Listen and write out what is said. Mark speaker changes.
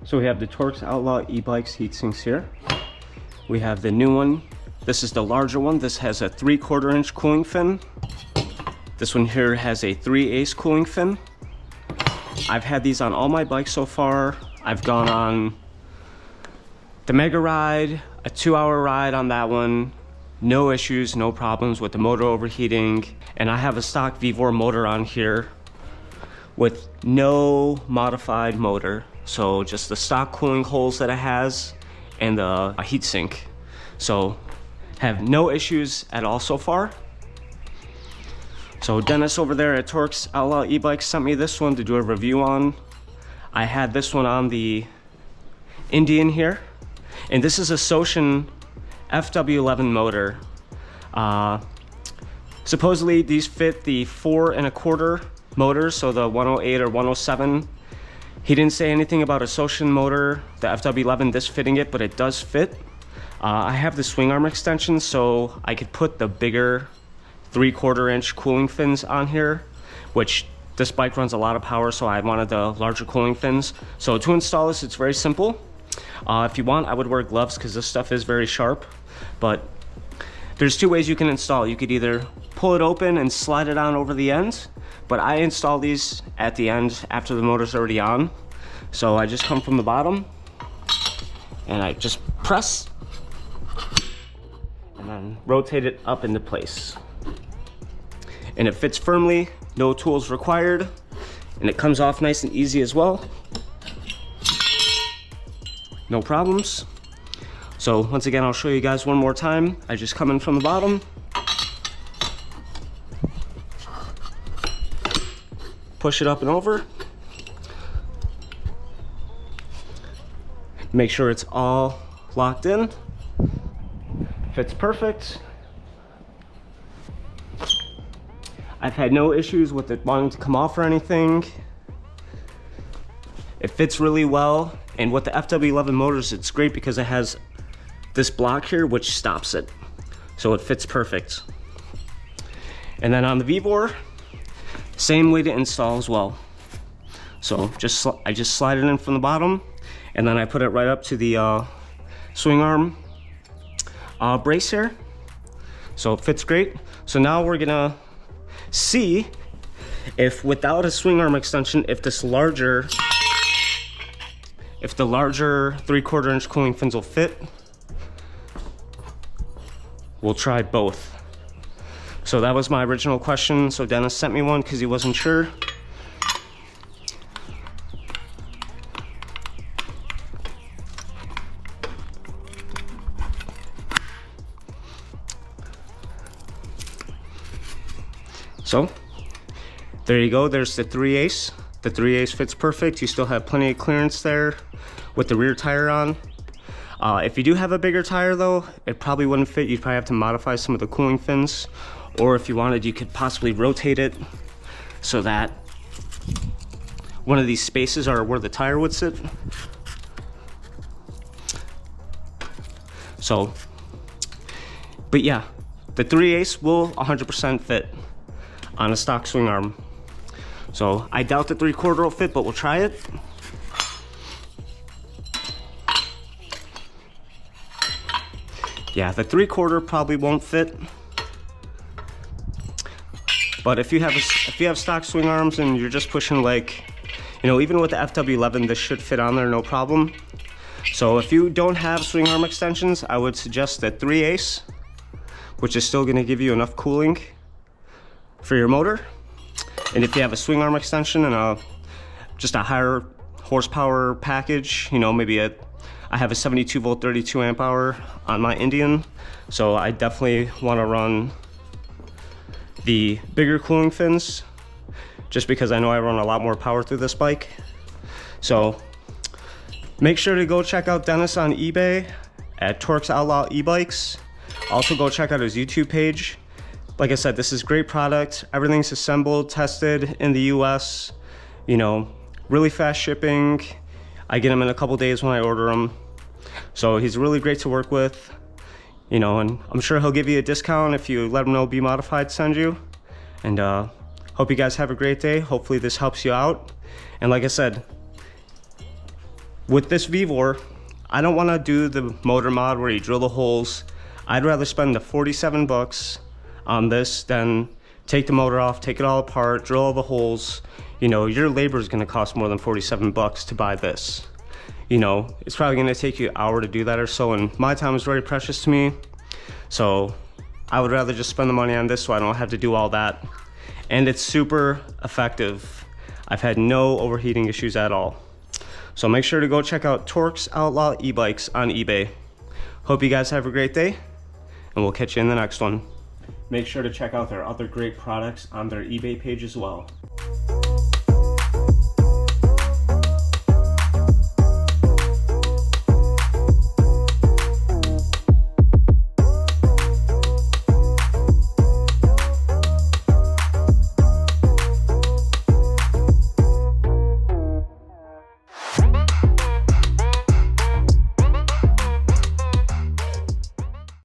Speaker 1: So we have the Torx Outlaw eBikes heat sinks here. We have the new one. This is the larger one. This has a 3/4 inch cooling fin. This one here has a 3/8 cooling fin. I've had these on all my bikes so far. I've gone on the Mega Ride, a 2-hour ride on that one. No issues, no problems with the motor overheating. And I have a stock V4 motor on here with no modified motor. So just the stock cooling holes that it has and the heat sink. So have no issues at all so far. So Dennis over there at Torx Outlaw eBikes sent me this one to do a review on. I had this one on the Indian here. And this is a Socian FW11 motor. Supposedly these fit the 4 1/4 motors, so the 108 or 107. He didn't say anything about a Socian motor, the FW11, this fitting it, but it does fit. I have the swing arm extension, so I could put the bigger 3/4 inch cooling fins on here, which this bike runs a lot of power, so I wanted the larger cooling fins. So to install this, it's very simple. If you want, I would wear gloves because this stuff is very sharp, but there's 2 ways you can install. You could either pull it open and slide it on over the end, but I install these at the end after the motor's already on. So I just come from the bottom and I just press and then rotate it up into place. And it fits firmly, no tools required, and it comes off nice and easy as well. No problems. So once again, I'll show you guys one more time. I just come in from the bottom, push it up and over, make sure it's all locked in, fits perfect. I've had no issues with it wanting to come off or anything. It fits really well, and with the FW11 motors, it's great because it has this block here which stops it, so it fits perfect. And then on the V4, same way to install as well. So I just slide it in from the bottom, and then I put it right up to the swing arm brace here, so it fits great. So now we're gonna see if without a swing arm extension, if the larger 3/4 inch cooling fins will fit. We'll try both. So that was my original question. So Dennis sent me one because he wasn't sure. So there you go, there's the 3/8. The 3/8 fits perfect. You still have plenty of clearance there with the rear tire on. If you do have a bigger tire though, it probably wouldn't fit. You'd probably have to modify some of the cooling fins, or if you wanted, you could possibly rotate it so that one of these spaces are where the tire would sit. So, but yeah, the 3/8 will 100% fit on a stock swing arm. So I doubt the 3/4 will fit, but we'll try it. Yeah, the 3/4 probably won't fit. But if you have stock swing arms and you're just pushing, like, you know, even with the FW11, this should fit on there no problem. So if you don't have swing arm extensions, I would suggest the 3/8, which is still gonna give you enough cooling for your motor. And if you have a swing arm extension and just a higher horsepower package, you know, maybe I have a 72 volt 32 amp hour on my Indian, so I definitely want to run the bigger cooling fins just because I know I run a lot more power through this bike. So make sure to go check out Dennis on eBay at Torx Outlaw eBikes. Also go check out his YouTube page. Like I said, this is great product. Everything's assembled, tested in the US, you know, really fast shipping. I get them in a couple days when I order them. So he's really great to work with, you know, and I'm sure he'll give you a discount if you let him know Be Modified send you. And hope you guys have a great day. Hopefully this helps you out. And like I said, With this Vevor, I don't want to do the motor mod where you drill the holes. I'd rather spend the 47 bucks on this than take the motor off, take it all apart, drill all the holes. You know, your labor is going to cost more than 47 bucks to buy this. You know, it's probably going to take you an hour to do that or so, and my time is very precious to me. So I would rather just spend the money on this so I don't have to do all that. And it's super effective. I've had no overheating issues at all. So make sure to go check out Torx Outlaw eBikes on eBay. Hope you guys have a great day, and we'll catch you in the next one. Make sure to check out their other great products on their eBay page as well.